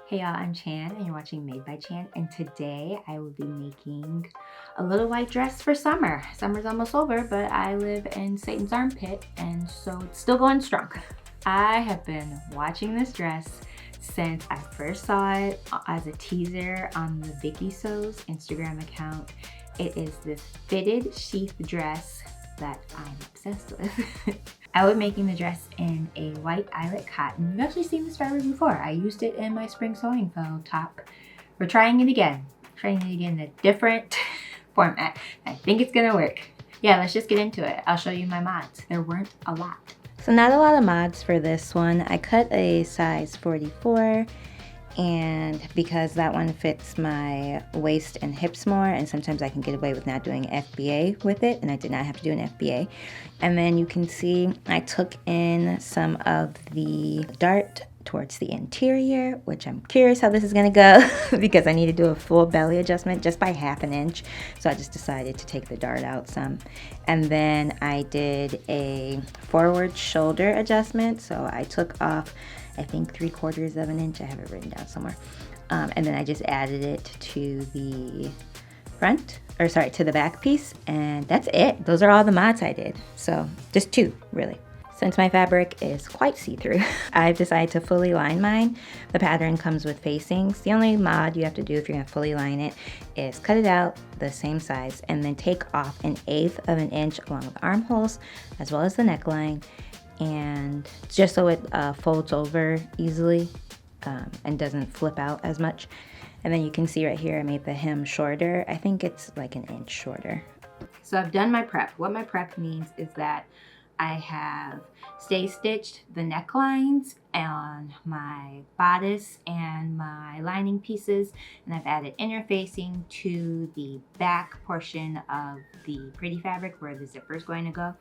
Hey y'all, I'm Chann and you're watching Made by Chann, and today I will be making a little white dress for summer. Summer's almost over, but I live in Satan's armpit and so it's still going strong. I have been watching this dress since I first saw it as a teaser on the VikiSews Instagram account. It is this fitted sheath dress that I'm obsessed with. I was making the dress in a white eyelet cotton. You've actually seen this fabric before. I used it in my spring sewing faux top. We're trying it again. Trying it again in a different format. I think it's gonna work. Yeah, let's just get into it. I'll show you my mods. There weren't a lot. So not a lot of mods for this one. I cut a size 44. And because that one fits my waist and hips more, and sometimes I can get away with not doing FBA with it, and I did not have to do an FBA. And then you can see I took in some of the dart towards the interior, which I'm curious how this is gonna go because I need to do a full belly adjustment just by ½ an inch. So I just decided to take the dart out some. And then I did a forward shoulder adjustment. So I took off, I think 3/4 of an inch. I have it written down somewhere. And then I just added it to the to the back piece, and that's it. Those are all the mods I did. So just 2, really. Since my fabric is quite see-through, I've decided to fully line mine. The pattern comes with facings. The only mod you have to do if you're gonna fully line it is cut it out the same size and then take off 1/8 of an inch along with armholes as well as the neckline, and just so it folds over easily and doesn't flip out as much. And then you can see right here I made the hem shorter. I think it's like 1 inch shorter. So I've done my prep. What my prep means is that I have stay stitched the necklines on my bodice and my lining pieces, and I've added interfacing to the back portion of the pretty fabric where the zipper is going to go.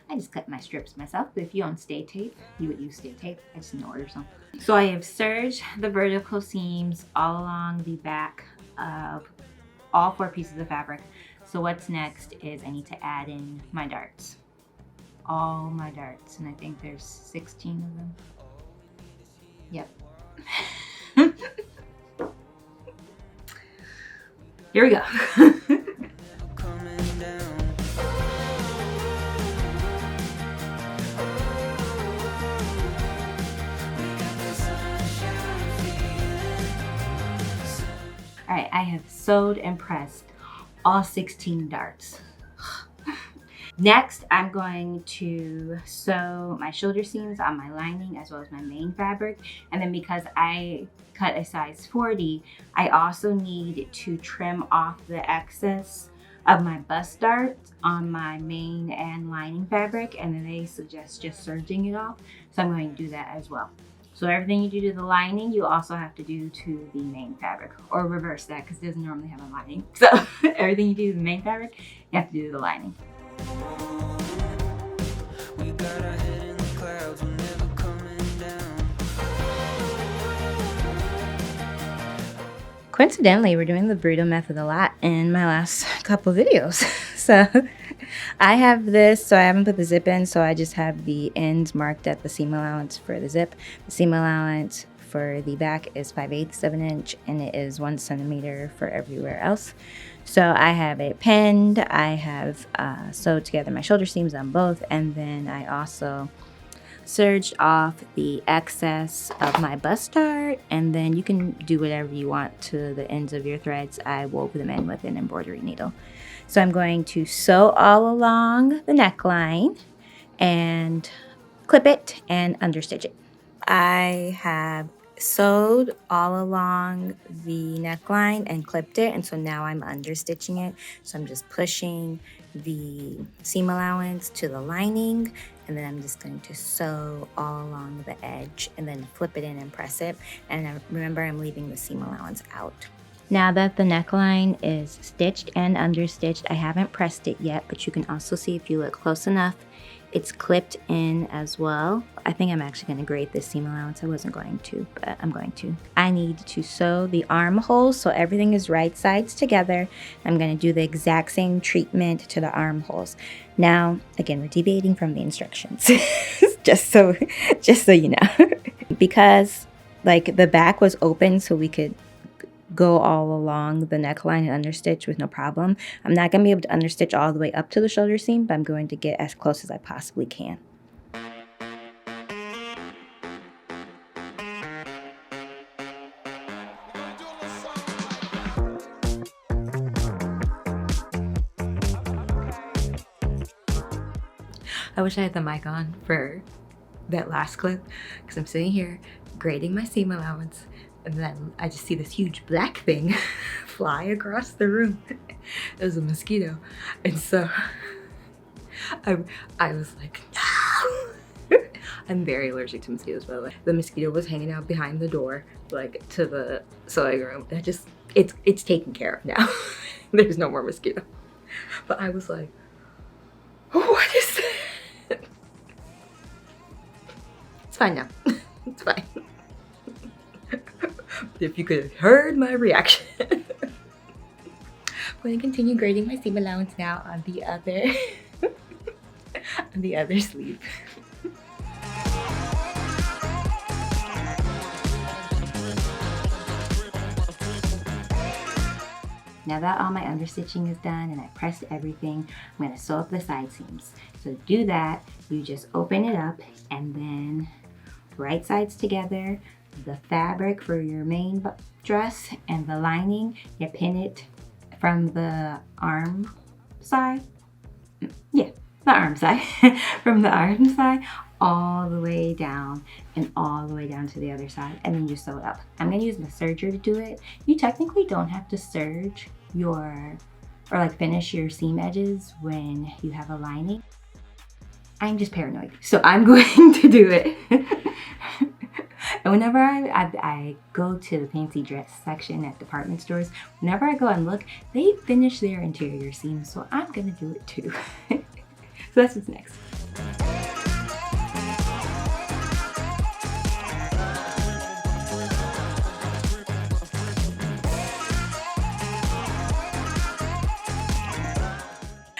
I just cut my strips myself, but if you own stay tape, you would use stay tape. I just didn't order some. So I have serged the vertical seams all along the back of all 4 pieces of fabric. So what's next is I need to add in my darts. All my darts, and I think there's 16 of them. Yep. Here we go. All right, I have sewed and pressed all 16 darts. Next, I'm going to sew my shoulder seams on my lining as well as my main fabric. And then because I cut a size 40, I also need to trim off the excess of my bust darts on my main and lining fabric. And then they suggest just serging it off. So I'm going to do that as well. So everything you do to the lining, you also have to do to the main fabric, or reverse that because it doesn't normally have a lining. So everything you do to the main fabric, you have to do to the lining. We got our head in the clouds, we're never coming down. Coincidentally, we're doing the burrito method a lot in my last couple videos. So I have this, so I haven't put the zip in, so I just have the ends marked at the seam allowance for the zip. The seam allowance for the back is 5/8 of an inch, and it is 1 centimeter for everywhere else. So I have it pinned, I have sewed together my shoulder seams on both, and then I also serged off the excess of my bust dart, and then you can do whatever you want to the ends of your threads. I wove them in with an embroidery needle. So I'm going to sew all along the neckline and clip it and understitch it. I have sewed all along the neckline and clipped it, and so now I'm understitching it. So I'm just pushing the seam allowance to the lining, and then I'm just going to sew all along the edge and then flip it in and press it. And remember, I'm leaving the seam allowance out. Now that the neckline is stitched and understitched, I haven't pressed it yet, but you can also see if you look close enough, it's clipped in as well. I think I'm actually going to grate this seam allowance. I wasn't going to, but I'm going to. I need to sew the armholes so everything is right sides together. I'm going to do the exact same treatment to the armholes. Now, again, we're deviating from the instructions. just so you know. Because like the back was open so we could go all along the neckline and understitch with no problem. I'm not going to be able to understitch all the way up to the shoulder seam, but I'm going to get as close as I possibly can. I wish I had the mic on for that last clip because I'm sitting here grading my seam allowance and then I just see this huge black thing fly across the room. It was a mosquito. And so I was like, no! I'm very allergic to mosquitoes, by the way. The mosquito was hanging out behind the door, like to the sewing room. It's taken care of now. There's no more mosquito. But I was like, what is that? It's fine now. It's fine. But if you could have heard my reaction. I'm going to continue grading my seam allowance now on the other on the other sleeve. Now that all my understitching is done and I pressed everything, I'm going to sew up the side seams. So to do that, you just open it up and then right sides together, the fabric for your main dress and the lining, you pin it from the arm side. Yeah, the arm side. From the arm side all the way down and all the way down to the other side, and then you sew it up. I'm going to use the serger to do it. You technically don't have to serge or like finish your seam edges when you have a lining. I'm just paranoid, so I'm going to do it. And whenever I go to the fancy dress section at department stores, whenever I go and look, they finish their interior seams, so I'm gonna do it too. So that's what's next.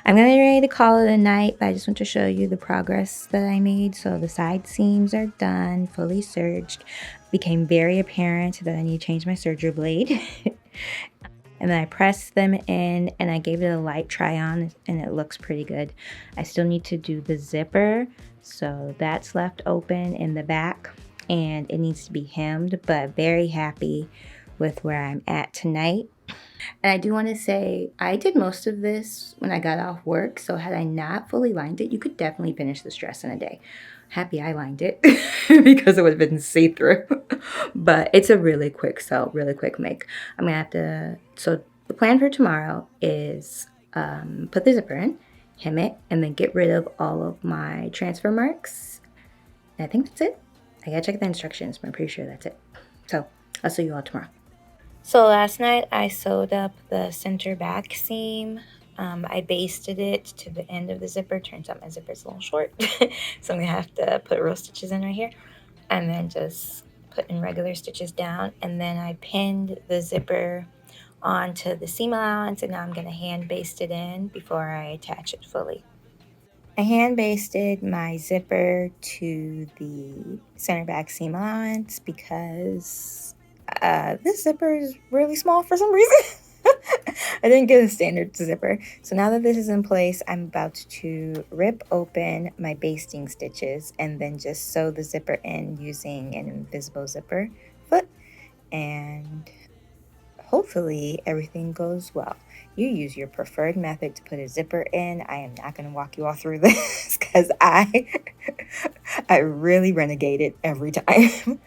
I'm gonna be ready to call it a night, but I just want to show you the progress that I made. So the side seams are done, fully serged. Became very apparent that I need to change my serger blade. And then I pressed them in and I gave it a light try on and it looks pretty good. I still need to do the zipper. So that's left open in the back and it needs to be hemmed, but very happy with where I'm at tonight. And I do want to say, I did most of this when I got off work, so had I not fully lined it, you could definitely finish this dress in a day. Happy I lined it because it would have been see-through. But it's a really quick sew, really quick make. I'm going to have to, so the plan for tomorrow is put the zipper in, hem it, and then get rid of all of my transfer marks. And I think that's it. I gotta check the instructions, but I'm pretty sure that's it. So I'll see you all tomorrow. So last night I sewed up the center back seam. I basted it to the end of the zipper. Turns out my zipper's a little short, so I'm gonna have to put row stitches in right here and then just put in regular stitches down. And then I pinned the zipper onto the seam allowance, and now I'm gonna hand baste it in before I attach it fully. I hand basted my zipper to the center back seam allowance because this zipper is really small for some reason. I didn't get a standard zipper. So now that this is in place, I'm about to rip open my basting stitches and then just sew the zipper in using an invisible zipper foot. And hopefully everything goes well. You use your preferred method to put a zipper in. I am not going to walk you all through this because I really renegade it every time.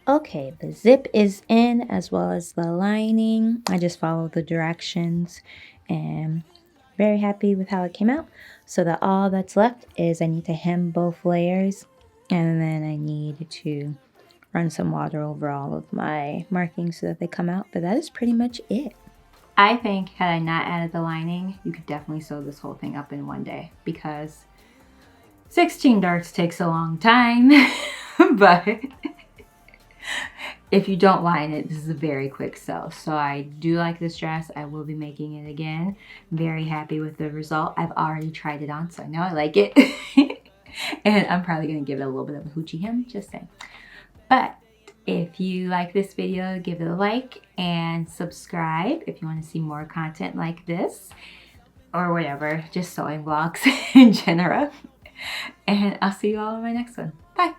Okay, the zip is in as well as the lining. I just followed the directions and very happy with how it came out. So that all that's left is I need to hem both layers and then I need to run some water over all of my markings so that they come out. But that is pretty much it. I think had I not added the lining, you could definitely sew this whole thing up in one day because 16 darts takes a long time. But if you don't line it, this is a very quick sew. So I do like this dress. I will be making it again. Very happy with the result. I've already tried it on, so I know I like it. And I'm probably gonna give it a little bit of a hoochie hem, just saying. But if you like this video, give it a like and subscribe if you want to see more content like this or whatever, just sewing vlogs in general. And I'll see you all in my next one. Bye.